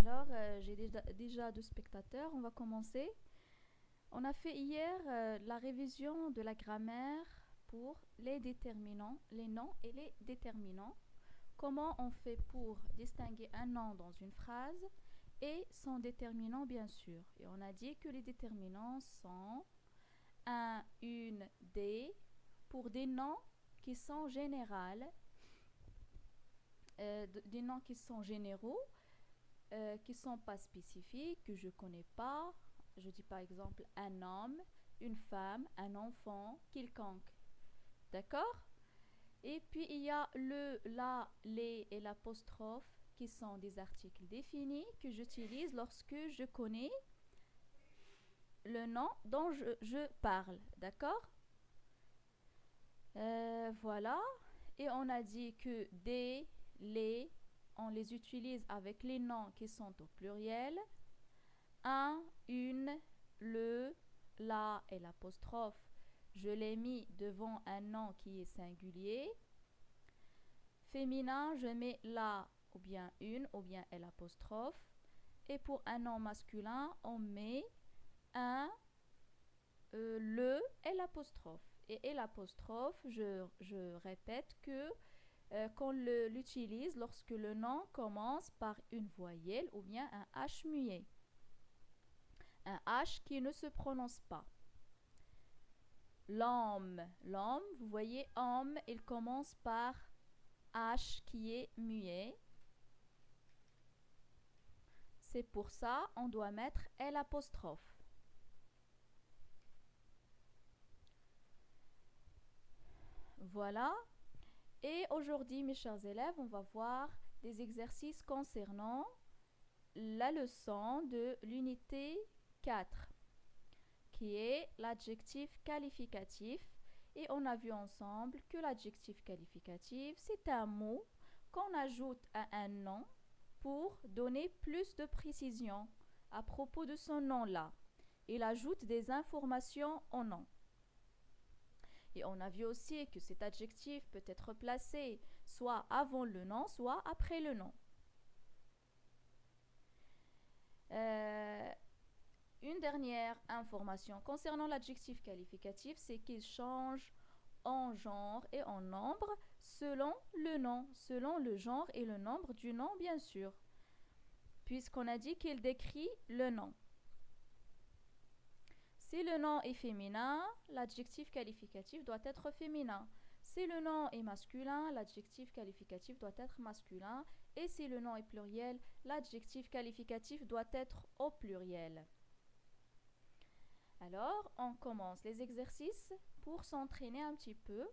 Alors, j'ai déjà deux spectateurs. On va commencer. On a fait hier la révision de la grammaire pour les déterminants, les noms et les déterminants. Comment on fait pour distinguer un nom dans une phrase et son déterminant, bien sûr. Et on a dit que les déterminants sont un, une, des pour des noms qui sont généraux, des noms qui sont généraux, qui ne sont pas spécifiques, que je ne connais pas. Je dis par exemple un homme, une femme, un enfant, quiconque. D'accord? Et puis il y a le, la, les et l'apostrophe qui sont des articles définis que j'utilise lorsque je connais le nom dont je parle. D'accord? Voilà. Et on a dit que des, les, on les utilise avec les noms qui sont au pluriel. Un, une, le, la et l'apostrophe. Je l'ai mis devant un nom qui est singulier. Féminin, je mets la ou bien une ou bien l'apostrophe. Et pour un nom masculin, on met un, le et l'apostrophe. Et l'apostrophe, je répète que qu'on l'utilise lorsque le nom commence par une voyelle ou bien un H muet. Un H qui ne se prononce pas. L'homme, vous voyez, homme, il commence par H qui est muet. C'est pour ça on doit mettre l'apostrophe. Voilà. Et aujourd'hui, mes chers élèves, on va voir des exercices concernant la leçon de l'unité 4, qui est l'adjectif qualificatif. Et on a vu ensemble que l'adjectif qualificatif, c'est un mot qu'on ajoute à un nom pour donner plus de précision à propos de son nom-là. Il ajoute des informations au nom. Et on a vu aussi que cet adjectif peut être placé soit avant le nom, soit après le nom. Une dernière information concernant l'adjectif qualificatif, c'est qu'il change en genre et en nombre selon le nom, selon le genre et le nombre du nom, bien sûr, puisqu'on a dit qu'il décrit le nom. Si le nom est féminin, l'adjectif qualificatif doit être féminin. Si le nom est masculin, l'adjectif qualificatif doit être masculin. Et si le nom est pluriel, l'adjectif qualificatif doit être au pluriel. Alors, on commence les exercices pour s'entraîner un petit peu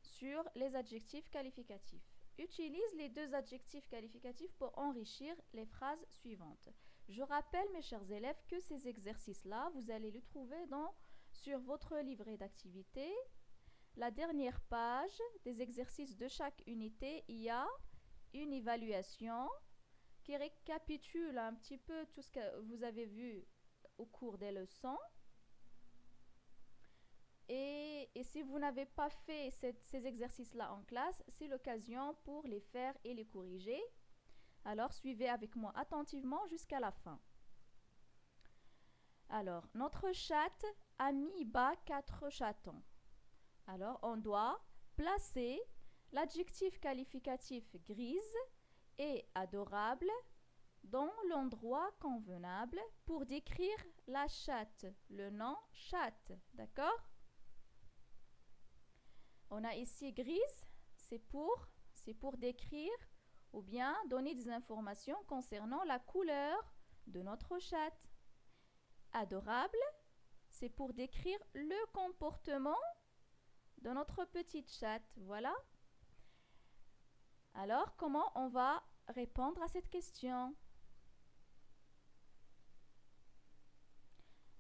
sur les adjectifs qualificatifs. Utilise les deux adjectifs qualificatifs pour enrichir les phrases suivantes. Je rappelle, mes chers élèves, que ces exercices-là, vous allez les trouver sur votre livret d'activité. La dernière page des exercices de chaque unité, il y a une évaluation qui récapitule un petit peu tout ce que vous avez vu au cours des leçons. Et si vous n'avez pas fait ces exercices-là en classe, c'est l'occasion pour les faire et les corriger. Alors, suivez avec moi attentivement jusqu'à la fin. Alors, notre chatte a mis bas 4 chatons. Alors, on doit placer l'adjectif qualificatif grise et adorable dans l'endroit convenable pour décrire la chatte, le nom chatte. D'accord? On a ici grise, c'est pour décrire ou bien donner des informations concernant la couleur de notre chatte. Adorable, c'est pour décrire le comportement de notre petite chatte. Voilà. Alors, comment on va répondre à cette question?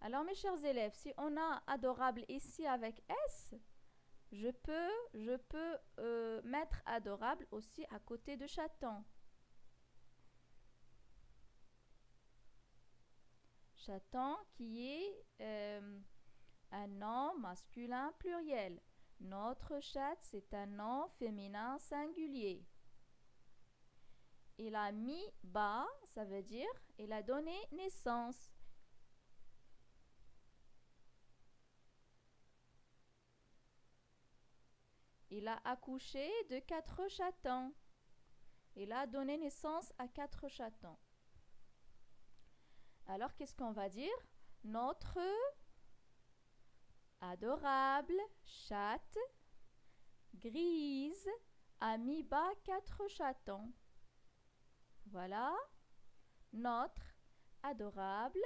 Alors, mes chers élèves, si on a adorable ici avec S, je peux mettre adorable aussi à côté de chaton. Chaton qui est un nom masculin pluriel. Notre chatte, c'est un nom féminin singulier. il a mis bas, ça veut dire il a donné naissance. Il a accouché de 4 chatons. Il a donné naissance à 4 chatons. Alors, qu'est-ce qu'on va dire? Notre adorable chatte grise a mis bas 4 chatons. Voilà. Notre adorable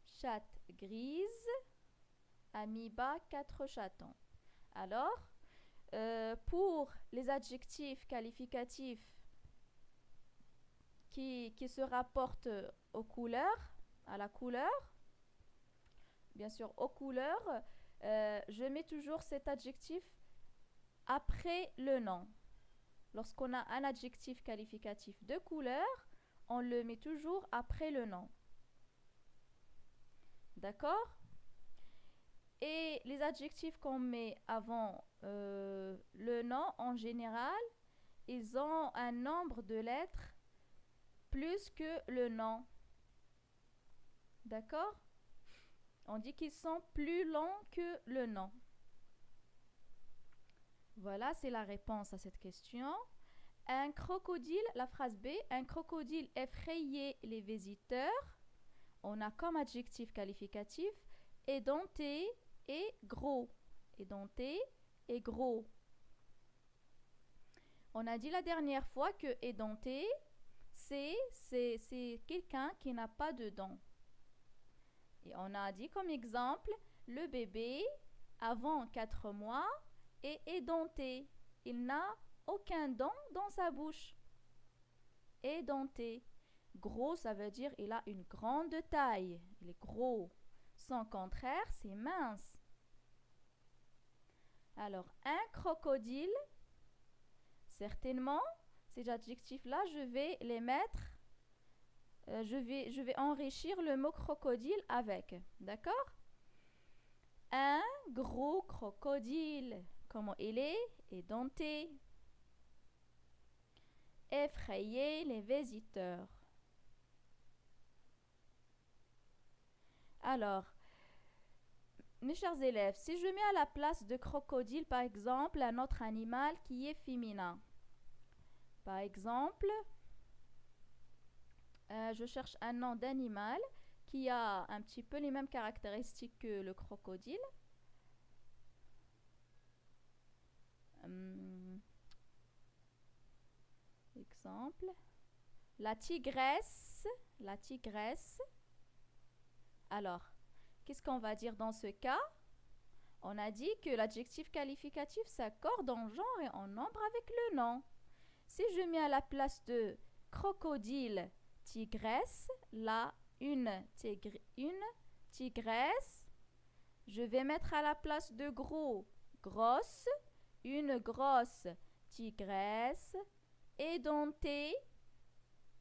chatte grise a mis bas 4 chatons. Alors, pour les adjectifs qualificatifs qui se rapportent aux couleurs, à la couleur, bien sûr aux couleurs, je mets toujours cet adjectif après le nom. Lorsqu'on a un adjectif qualificatif de couleur, on le met toujours après le nom. D'accord? Et les adjectifs qu'on met avant le nom, en général, ils ont un nombre de lettres plus que le nom. D'accord? On dit qu'ils sont plus longs que le nom. Voilà, c'est la réponse à cette question. Un crocodile, la phrase B, un crocodile effrayait les visiteurs. On a comme adjectif qualificatif édenté et gros. Édenté et gros. On a dit la dernière fois que édenté, c'est quelqu'un qui n'a pas de dents. Et on a dit comme exemple, le bébé, avant 4 mois, est édenté. Il n'a aucun dent dans sa bouche. Édenté. Gros, ça veut dire il a une grande taille. Il est gros. Son contraire, c'est mince. Alors, un crocodile, certainement, ces adjectifs-là, je vais les mettre, je vais enrichir le mot crocodile avec. D'accord? Un gros crocodile. Comment il est? Édenté. Effrayer les visiteurs. Alors, mes chers élèves, si je mets à la place de crocodile, par exemple, un autre animal qui est féminin. Par exemple, je cherche un nom d'animal qui a un petit peu les mêmes caractéristiques que le crocodile. Exemple, la tigresse. La tigresse. Alors, qu'est-ce qu'on va dire dans ce cas? On a dit que l'adjectif qualificatif s'accorde en genre et en nombre avec le nom. Si je mets à la place de crocodile, tigresse, là, une tigresse, je vais mettre à la place de gros, grosse, une grosse tigresse, édenté.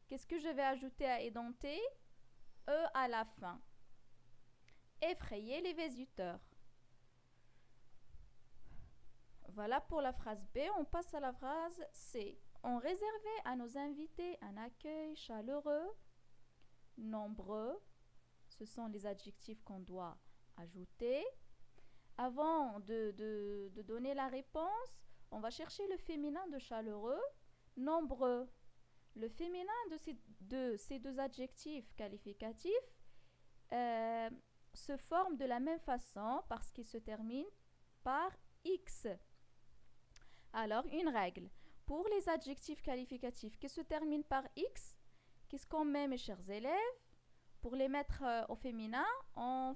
Qu'est-ce que je vais ajouter à édenté? E à la fin. Effrayer les visiteurs. Voilà pour la phrase B. On passe à la phrase C. On réservait à nos invités un accueil chaleureux, nombreux. Ce sont les adjectifs qu'on doit ajouter. Avant de donner la réponse, on va chercher le féminin de chaleureux, nombreux. Le féminin de ces deux adjectifs qualificatifs se forme de la même façon parce qu'il se termine par X. Alors, une règle. Pour les adjectifs qualificatifs qui se terminent par X, qu'est-ce qu'on met, mes chers élèves? Pour les mettre au féminin, on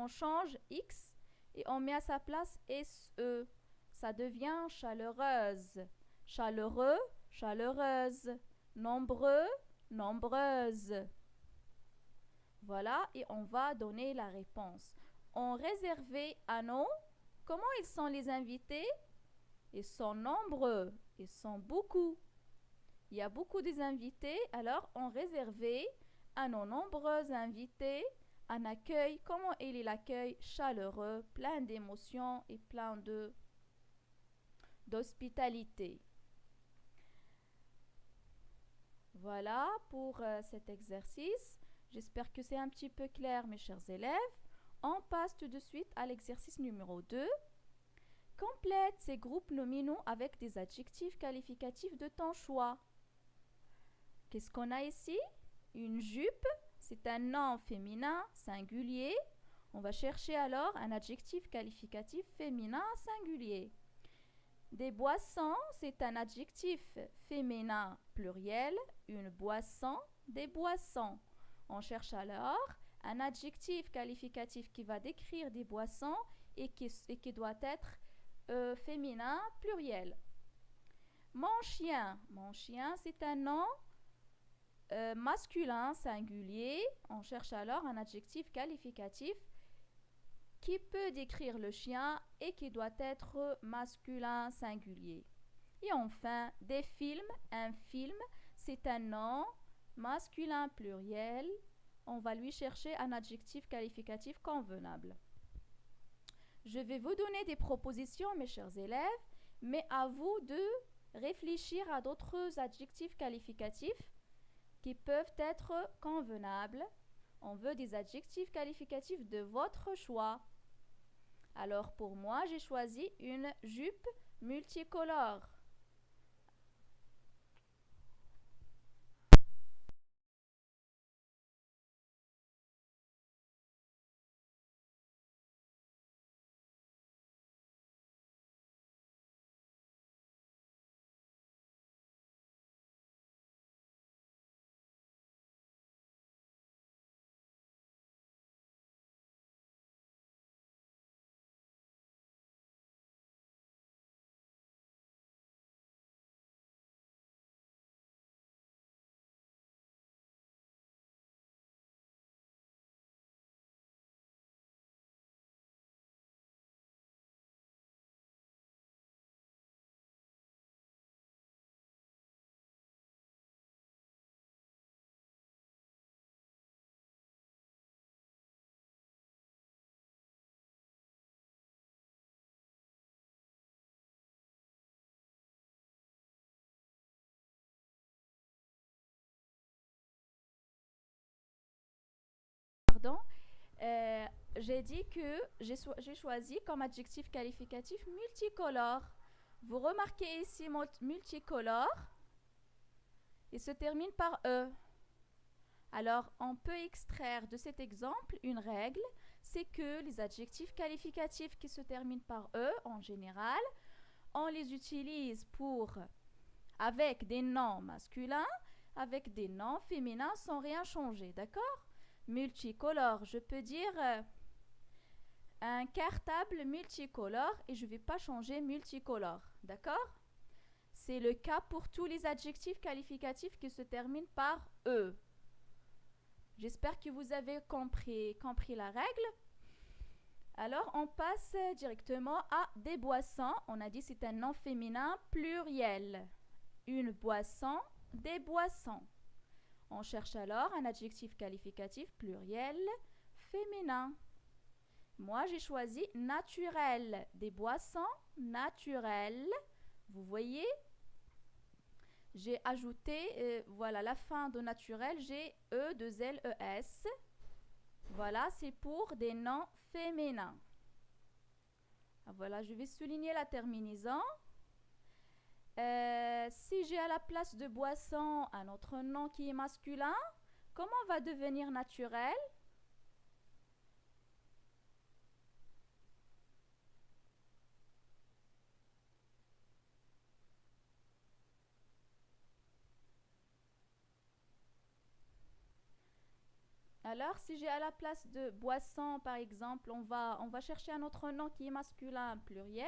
change X et on met à sa place SE. Ça devient chaleureuse. Chaleureux, chaleureuse. Nombreux, nombreuse. Voilà, et on va donner la réponse. On réservait à nos... Comment ils sont les invités? Ils sont nombreux, ils sont beaucoup. Il y a beaucoup des invités, alors on réservait à nos nombreux invités un accueil. Comment il est l'accueil? Chaleureux, plein d'émotions et plein d'hospitalité. Voilà pour cet exercice. J'espère que c'est un petit peu clair, mes chers élèves. On passe tout de suite à l'exercice numéro 2. Complète ces groupes nominaux avec des adjectifs qualificatifs de ton choix. Qu'est-ce qu'on a ici? Une jupe, c'est un nom féminin singulier. On va chercher alors un adjectif qualificatif féminin singulier. Des boissons, c'est un adjectif féminin pluriel. Une boisson, des boissons. On cherche alors un adjectif qualificatif qui va décrire des boissons et qui doit être féminin pluriel. Mon chien, c'est un nom masculin singulier. On cherche alors un adjectif qualificatif qui peut décrire le chien et qui doit être masculin singulier. Et enfin, des films. Un film, c'est un nom masculin pluriel. On va lui chercher un adjectif qualificatif convenable. Je vais vous donner des propositions, mes chers élèves, mais à vous de réfléchir à d'autres adjectifs qualificatifs qui peuvent être convenables. On veut des adjectifs qualificatifs de votre choix. Alors pour moi, j'ai choisi une jupe multicolore. Pardon. Euh, j'ai dit que j'ai choisi comme adjectif qualificatif multicolore. Vous remarquez ici multicolore, il se termine par E. Alors, on peut extraire de cet exemple une règle, c'est que les adjectifs qualificatifs qui se terminent par E, en général, on les utilise avec des noms masculins, avec des noms féminins sans rien changer, d'accord? Multicolore, je peux dire un cartable multicolore et je ne vais pas changer multicolore, d'accord? C'est le cas pour tous les adjectifs qualificatifs qui se terminent par E. J'espère que vous avez compris la règle. Alors, on passe directement à des boissons. On a dit c'est un nom féminin pluriel. Une boisson, des boissons. On cherche alors un adjectif qualificatif pluriel féminin. Moi, j'ai choisi naturel. Des boissons naturelles. Vous voyez? J'ai ajouté, voilà, la fin de naturel, j'ai E, 2 L, E, S. Voilà, c'est pour des noms féminins. Voilà, je vais souligner la terminaison. Si j'ai à la place de boisson un autre nom qui est masculin, comment va devenir naturel? Alors, si j'ai à la place de boisson, par exemple, on va chercher un autre nom qui est masculin pluriel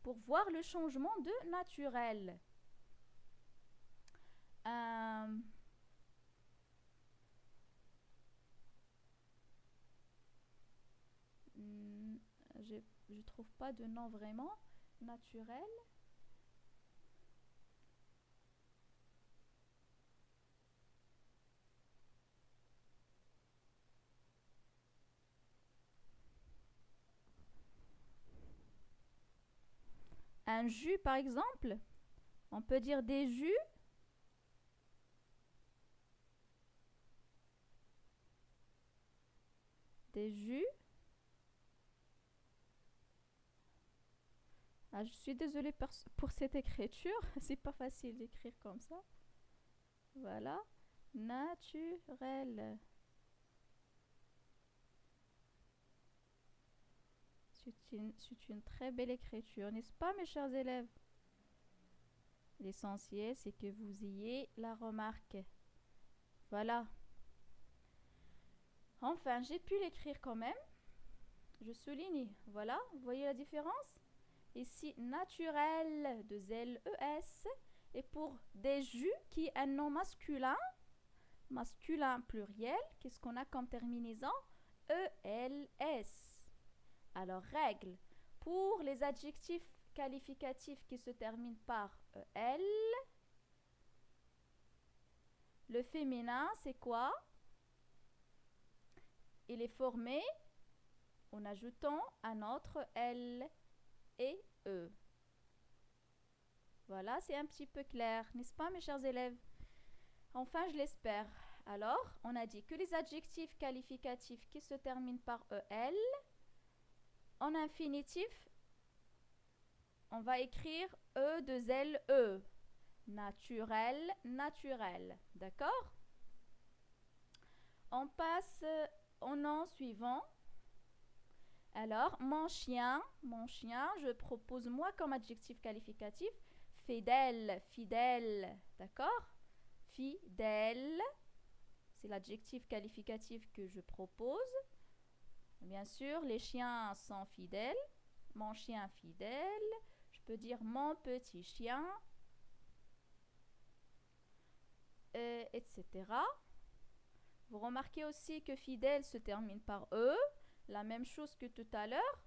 pour voir le changement de naturel. Euh, hmm, je ne trouve pas de nom vraiment naturel. Un jus, par exemple, on peut dire des jus. des jus. Ah, je suis désolée pour cette écriture. C'est pas facile d'écrire comme ça. Voilà. Naturel. C'est une très belle écriture, n'est-ce pas, mes chers élèves? L'essentiel, c'est que vous ayez la remarque. Voilà. Enfin, j'ai pu l'écrire quand même. Je souligne. Voilà, vous voyez la différence? Ici, naturel, de L-E-S. Et pour des jus, qui est un nom masculin, masculin pluriel, qu'est-ce qu'on a comme terminaison? E-L-S. Alors, règle. Pour les adjectifs qualificatifs qui se terminent par E-L, le féminin, c'est quoi? Il est formé en ajoutant un autre L et E. Voilà, c'est un petit peu clair, n'est-ce pas, mes chers élèves? Enfin, je l'espère. Alors, on a dit que les adjectifs qualificatifs qui se terminent par EL, en infinitif, on va écrire E2LE. Naturel, naturel. D'accord? On passe au nom suivant. Alors, mon chien, je propose moi comme adjectif qualificatif fidèle, fidèle. D'accord? Fidèle, c'est l'adjectif qualificatif que je propose. Bien sûr, les chiens sont fidèles. Mon chien fidèle. Je peux dire mon petit chien, etc. Vous remarquez aussi que fidèle se termine par E. La même chose que tout à l'heure.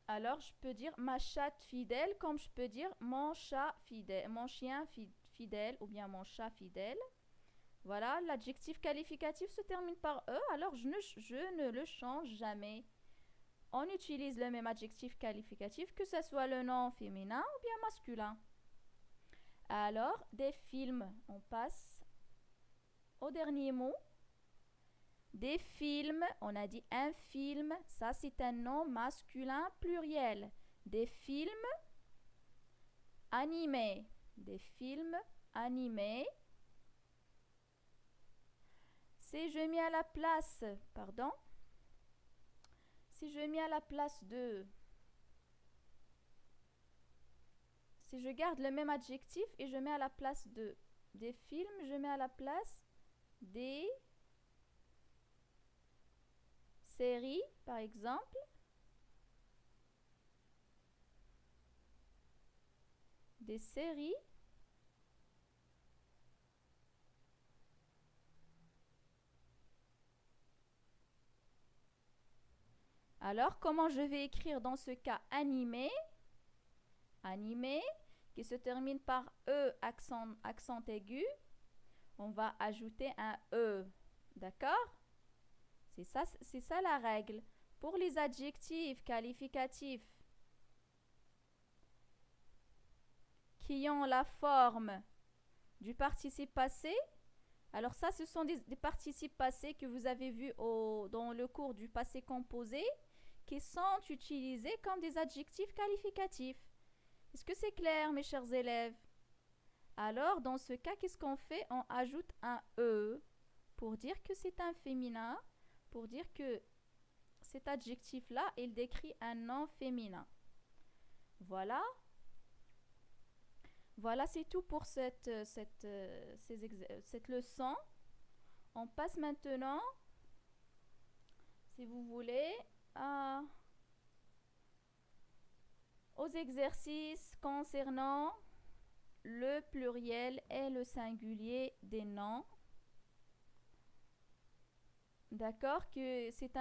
Alors, je peux dire ma chatte fidèle, comme je peux dire mon chat fidèle, mon chien fidèle ou bien mon chat fidèle. Voilà, l'adjectif qualificatif se termine par E, alors je ne le change jamais. On utilise le même adjectif qualificatif, que ce soit le nom féminin ou bien masculin. Alors, des films, on passe au dernier mot. Des films, on a dit un film, ça c'est un nom masculin pluriel. Des films animés. Des films animés. Si je mets à la place, pardon, si je mets à la place de, si je garde le même adjectif et je mets à la place de des films, je mets à la place des séries, par exemple. Des séries. Alors, comment je vais écrire dans ce cas animé? Animé, qui se termine par E accent aigu. On va ajouter un E. D'accord? C'est ça la règle. Pour les adjectifs qualificatifs qui ont la forme du participe passé, alors ça, ce sont des participes passés que vous avez vus dans le cours du passé composé qui sont utilisés comme des adjectifs qualificatifs. Est-ce que c'est clair, mes chers élèves? Alors, dans ce cas, qu'est-ce qu'on fait? On ajoute un E pour dire que c'est un féminin, pour dire que cet adjectif-là, il décrit un nom féminin. Voilà. Voilà, c'est tout pour cette leçon. On passe maintenant, si vous voulez, aux exercices concernant le pluriel et le singulier des noms. D'accord, que c'est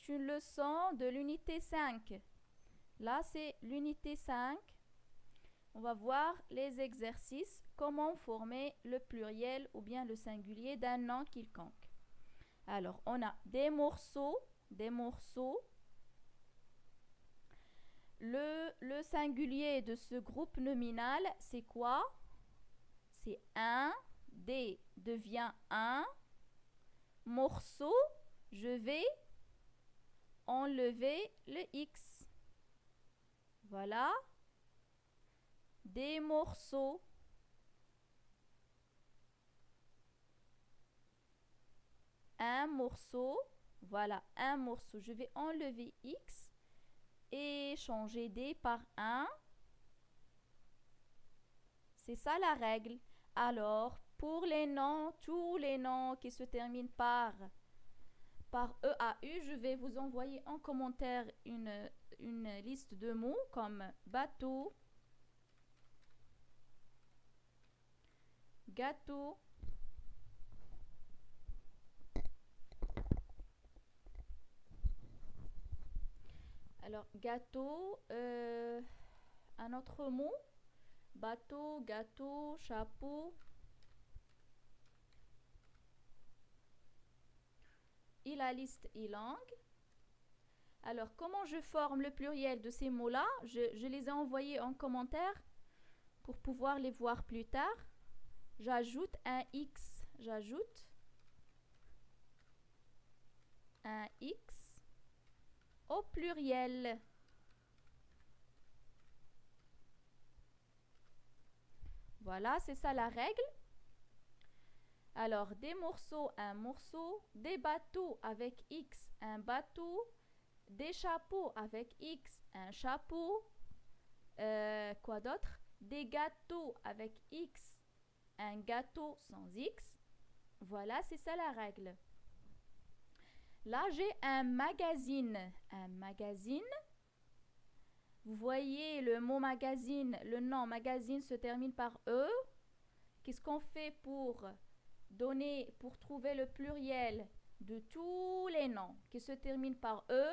une leçon de l'unité 5. Là, c'est l'unité 5. On va voir les exercices, comment former le pluriel ou bien le singulier d'un nom quelconque. Alors, on a des morceaux. Le singulier de ce groupe nominal, c'est quoi? C'est un. D devient un. morceaux, je vais enlever le X. Voilà. Des morceaux. Un morceau. Voilà, un morceau. Je vais enlever X et changer D par 1. C'est ça la règle. Alors, pour les noms, tous les noms qui se terminent par EAU, je vais vous envoyer en commentaire une liste de mots comme bateau, gâteau, alors gâteau, un autre mot, bateau, gâteau, chapeau. Et la liste est longue. Alors, comment je forme le pluriel de ces mots-là? Je les ai envoyés en commentaire pour pouvoir les voir plus tard. J'ajoute un X. J'ajoute un X au pluriel. Voilà, c'est ça la règle. Alors, des morceaux, un morceau. Des bateaux avec X, un bateau. Des chapeaux avec X, un chapeau. Quoi d'autre? Des gâteaux avec X, un gâteau sans X. Voilà, c'est ça la règle. Là, j'ai un magazine. Un magazine. Vous voyez le mot magazine, le nom magazine se termine par E. Qu'est-ce qu'on fait pour trouver le pluriel de tous les noms qui se terminent par E?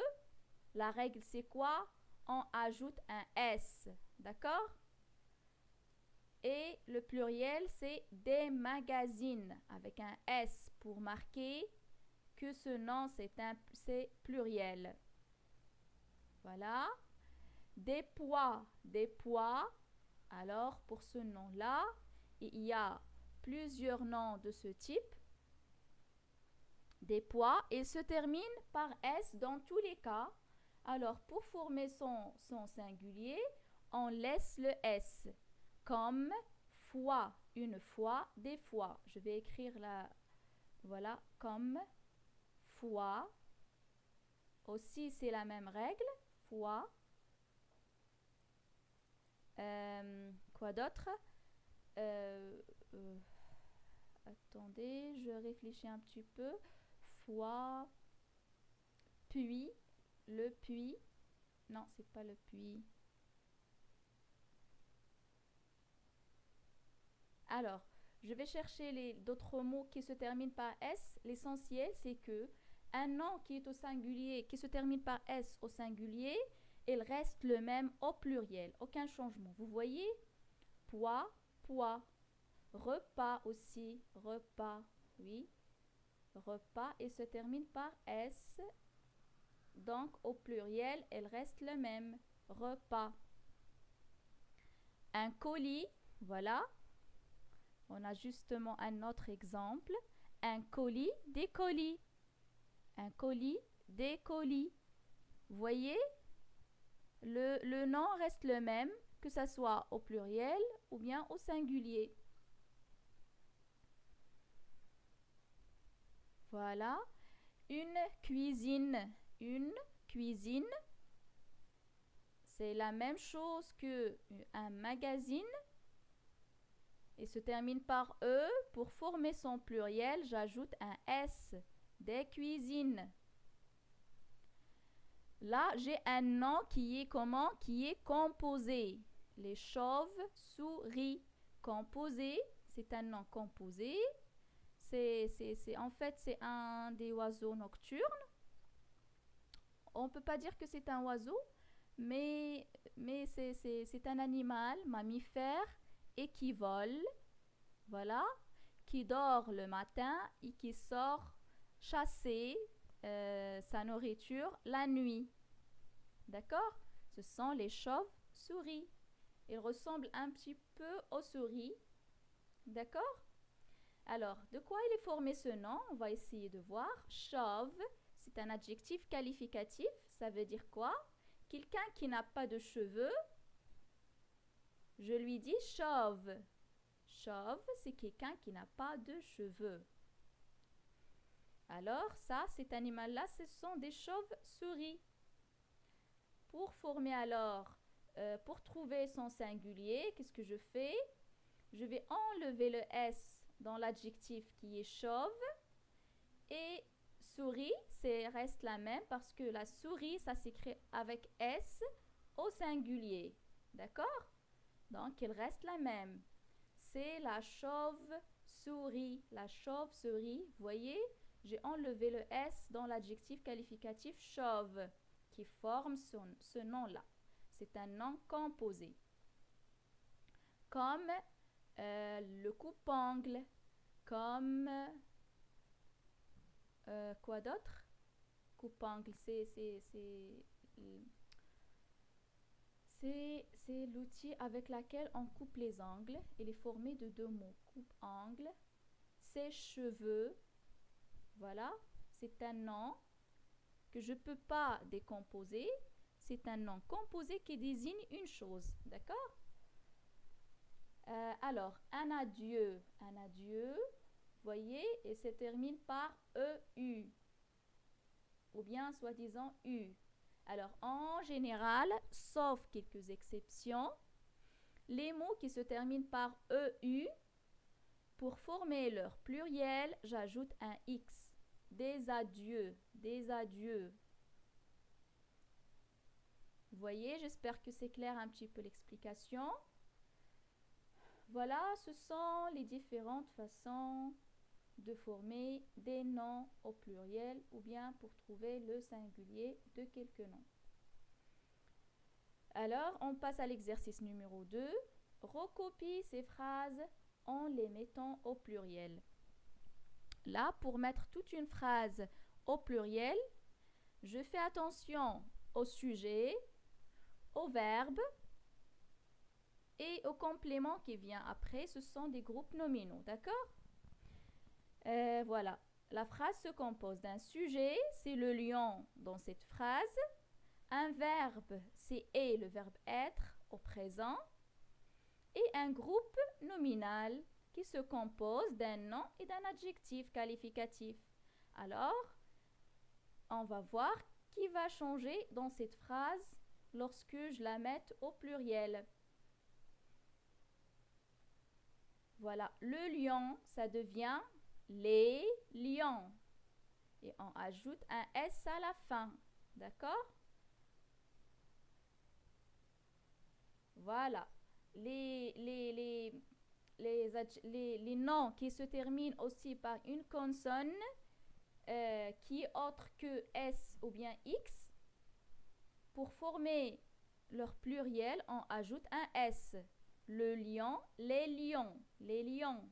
La règle, c'est quoi? On ajoute un S. D'accord? Et le pluriel, c'est des magazines avec un S pour marquer que ce nom, c'est pluriel. Voilà. Des poids, des poids. Alors, pour ce nom-là, il y a plusieurs noms de ce type. Des poids, il se termine par S dans tous les cas. Alors, pour former son singulier, on laisse le S. Comme fois, une fois, des fois. Je vais écrire là, voilà, comme fois. Aussi, c'est la même règle, fois. Quoi d'autre? Attendez, je réfléchis un petit peu. Fois, puis, le puits. Non, c'est pas le puits. Alors, je vais chercher d'autres mots qui se terminent par S. L'essentiel, c'est que un nom qui est au singulier, qui se termine par S au singulier, il reste le même au pluriel. Aucun changement. Vous voyez? Poids, poids. Repas aussi, repas, oui. Repas, il se termine par S. Donc, au pluriel, il reste le même. Repas. Un colis, voilà. On a justement un autre exemple. Un colis, des colis. Un colis, des colis. Vous voyez? Le nom reste le même, que ce soit au pluriel ou bien au singulier. Voilà. Une cuisine. Une cuisine. C'est la même chose que un magazine. Et se termine par E. Pour former son pluriel, j'ajoute un S. Des cuisines. Là, j'ai un nom qui est comment? Qui est composé. Les chauves-souris. Composé, c'est un nom composé. En fait, c'est un des oiseaux nocturnes. On ne peut pas dire que c'est un oiseau, mais c'est un animal mammifère et qui vole, voilà, qui dort le matin et qui sort chasser sa nourriture la nuit. D'accord? Ce sont les chauves-souris. Ils ressemblent un petit peu aux souris. D'accord? Alors, de quoi il est formé ce nom? On va essayer de voir. Chauve, c'est un adjectif qualificatif. Ça veut dire quoi? Quelqu'un qui n'a pas de cheveux, je lui dis chauve. Chauve, c'est quelqu'un qui n'a pas de cheveux. Alors, ça, cet animal-là, ce sont des chauves-souris. Pour former alors, pour trouver son singulier, qu'est-ce que je fais? Je vais enlever le S dans l'adjectif qui est chauve. Et souris, reste la même parce que la souris, ça s'écrit avec S au singulier. D'accord? Donc, elle reste la même. C'est la chauve-souris. La chauve-souris, vous voyez, j'ai enlevé le S dans l'adjectif qualificatif chauve qui forme ce nom-là. C'est un nom composé. Comme le coupe-ongle, comme quoi d'autre? Coupe-ongle, c'est l'outil avec lequel on coupe les ongles. Il est formé de deux mots. Coupe-ongle, sèche-cheveux. Voilà, c'est un nom que je ne peux pas décomposer. C'est un nom composé qui désigne une chose. D'accord? Alors, un adieu, voyez, et se termine par EU, ou bien soi-disant U. Alors, en général, sauf quelques exceptions, les mots qui se terminent par EU, pour former leur pluriel, j'ajoute un X. Des adieux, des adieux. Vous voyez, j'espère que c'est clair un petit peu l'explication. Voilà, ce sont les différentes façons de former des noms au pluriel ou bien pour trouver le singulier de quelques noms. Alors, on passe à l'exercice numéro 2. Recopie ces phrases en les mettant au pluriel. Là, pour mettre toute une phrase au pluriel, je fais attention au sujet, au verbe et au complément qui vient après. Ce sont des groupes nominaux, d'accord? Voilà, la phrase se compose d'un sujet, c'est le lion dans cette phrase. Un verbe, c'est est, le verbe être au présent. Et un groupe nominal qui se compose d'un nom et d'un adjectif qualificatif. Alors, on va voir qui va changer dans cette phrase lorsque je la mette au pluriel. Voilà, le lion, ça devient les lions. Et on ajoute un S à la fin. D'accord? Voilà. Les noms qui se terminent aussi par une consonne qui est autre que S ou bien X, pour former leur pluriel, on ajoute un S. Le lion, les lions, les lions.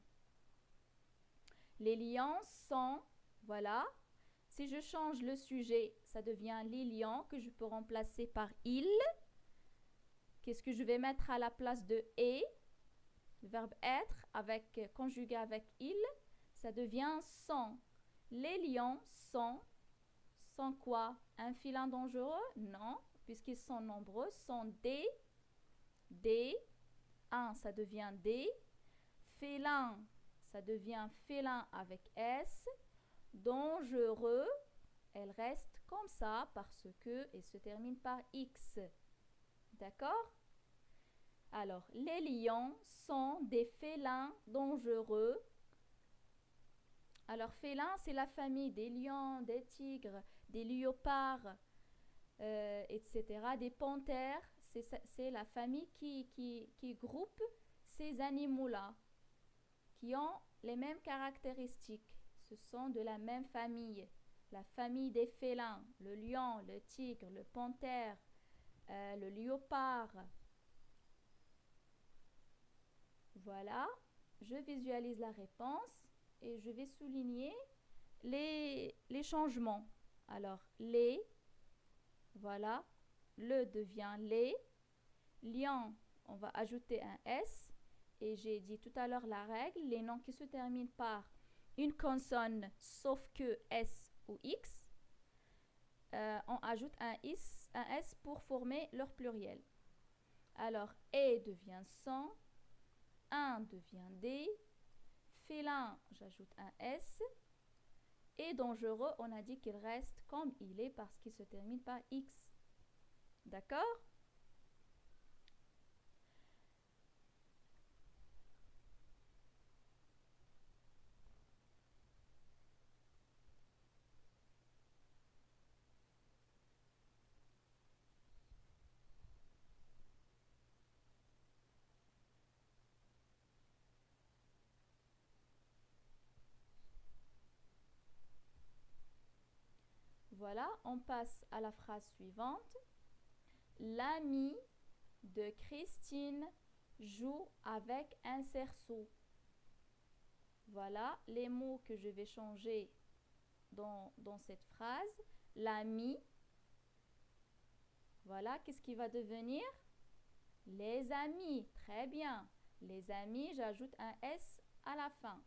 Les lions sont, voilà. Si je change le sujet, ça devient les lions que je peux remplacer par il. Qu'est-ce que je vais mettre à la place de et? Le verbe être conjugué avec il, ça devient sont. Les lions sont quoi? Un félin dangereux? Non, puisqu'ils sont nombreux, sont des, un, ça devient des, félin, ça devient félin avec S, dangereux, elle reste comme ça parce que elle se termine par X. D'accord? Alors, les lions sont des félins dangereux. Alors, félin, c'est la famille des lions, des tigres, des léopards, etc. Des panthères, c'est la famille qui groupe ces animaux-là, qui ont les mêmes caractéristiques. Ce sont de la même famille. La famille des félins, le lion, le tigre, le panthère, le léopard. Voilà, je visualise la réponse et je vais souligner les changements. Alors, les, voilà, le devient les. Lion, on va ajouter un S. Et j'ai dit tout à l'heure la règle, les noms qui se terminent par une consonne sauf que S ou X, on ajoute un S pour former leur pluriel. Alors, et devient sang, un devient D, félin, j'ajoute un S, et dangereux, on a dit qu'il reste comme il est parce qu'il se termine par X. D'accord? Voilà, on passe à la phrase suivante. L'ami de Christine joue avec un cerceau. Voilà les mots que je vais changer dans cette phrase. L'ami, voilà, qu'est-ce qui va devenir? Les amis, très bien. Les amis, j'ajoute un S à la fin.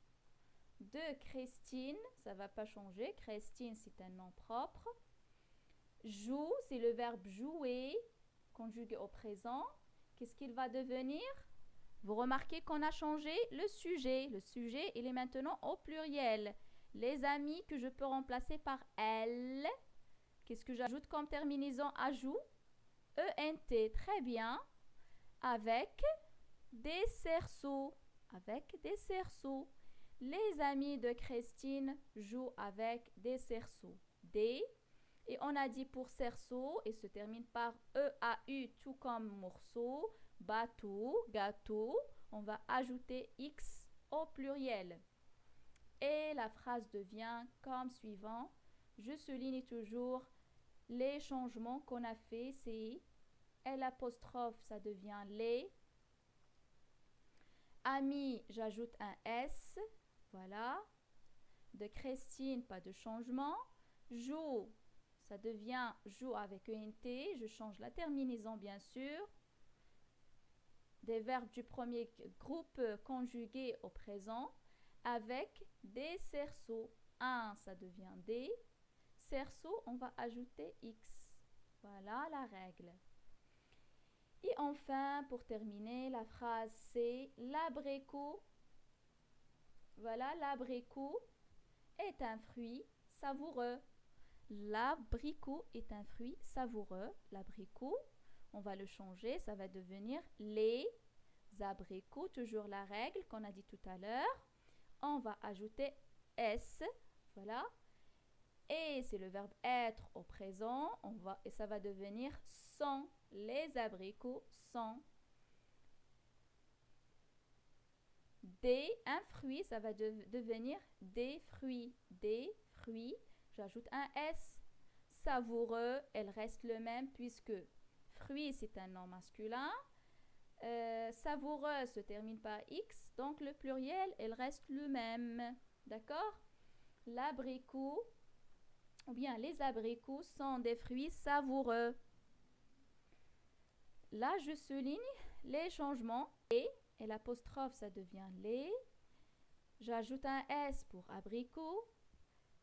De Christine, ça ne va pas changer. Christine, c'est un nom propre. Joue, c'est le verbe jouer, conjugué au présent. Qu'est-ce qu'il va devenir? Vous remarquez qu'on a changé le sujet. Le sujet, il est maintenant au pluriel. Les amis que je peux remplacer par elle. Qu'est-ce que j'ajoute comme terminaison ajout? ENT, très bien. Avec des cerceaux. Avec des cerceaux. Les amis de Christine jouent avec des cerceaux. Des. Et on a dit pour cerceau, et se termine par EAU, tout comme morceau, bateau, gâteau. On va ajouter X au pluriel. Et la phrase devient comme suivant. Je souligne toujours les changements qu'on a fait. C'est l'apostrophe, ça devient les. Ami, j'ajoute un S. Voilà. De Christine, pas de changement. Joue, ça devient joue avec ENT. Je change la terminaison, bien sûr. Des verbes du premier groupe conjugués au présent. Avec des cerceaux. Un, ça devient des. Cerceaux, on va ajouter X. Voilà la règle. Et enfin, pour terminer, la phrase c'est l'abricot. Voilà, l'abricot est un fruit savoureux. L'abricot est un fruit savoureux. L'abricot, on va le changer, ça va devenir les abricots. Toujours la règle qu'on a dit tout à l'heure. On va ajouter S, voilà. Et c'est le verbe être au présent. Et ça va devenir sont. Les abricots sont. Des, un fruit, ça va devenir des fruits. Des fruits. J'ajoute un S. Savoureux, elle reste le même puisque fruit, c'est un nom masculin. Savoureux se termine par X, donc le pluriel, elle reste le même. D'accord? L'abricot, ou bien les abricots sont des fruits savoureux. Là, je souligne les changements. Et l'apostrophe, ça devient les. J'ajoute un S pour abricot.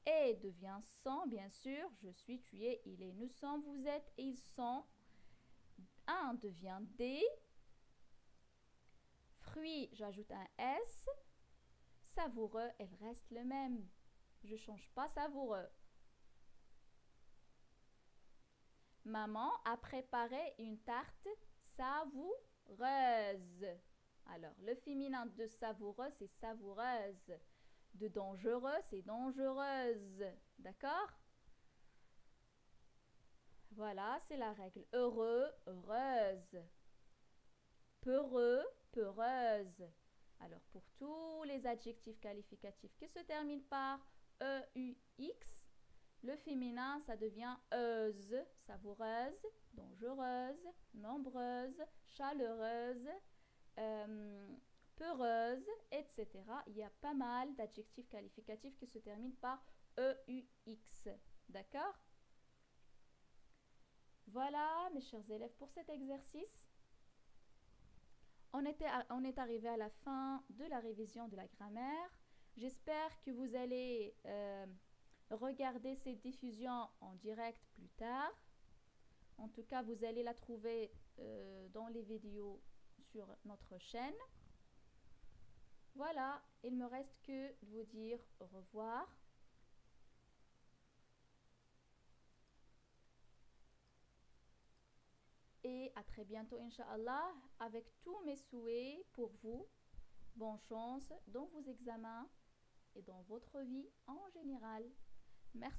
Et devient sont, bien sûr. Je suis, tu es, il est, nous sommes, vous êtes, ils sont. Un devient des. Fruit, j'ajoute un S. Savoureux, elle reste le même. Je ne change pas savoureux. Maman a préparé une tarte savoureuse. Alors, le féminin de savoureux, c'est savoureuse. De dangereux, c'est dangereuse. D'accord? Voilà, c'est la règle. Heureux, heureuse. Peureux, peureuse. Alors, pour tous les adjectifs qualificatifs qui se terminent par EUX, le féminin, ça devient euse, savoureuse, dangereuse, nombreuse, chaleureuse, peureuse, etc. Il y a pas mal d'adjectifs qualificatifs qui se terminent par EUX. D'accord? Voilà, mes chers élèves, pour cet exercice. On est arrivé à la fin de la révision de la grammaire. J'espère que vous allez regarder cette diffusion en direct plus tard. En tout cas, vous allez la trouver dans les vidéos sur notre chaîne. Voilà, il me reste que de vous dire au revoir. Et à très bientôt, Inch'Allah, avec tous mes souhaits pour vous. Bonne chance dans vos examens et dans votre vie en général. Merci.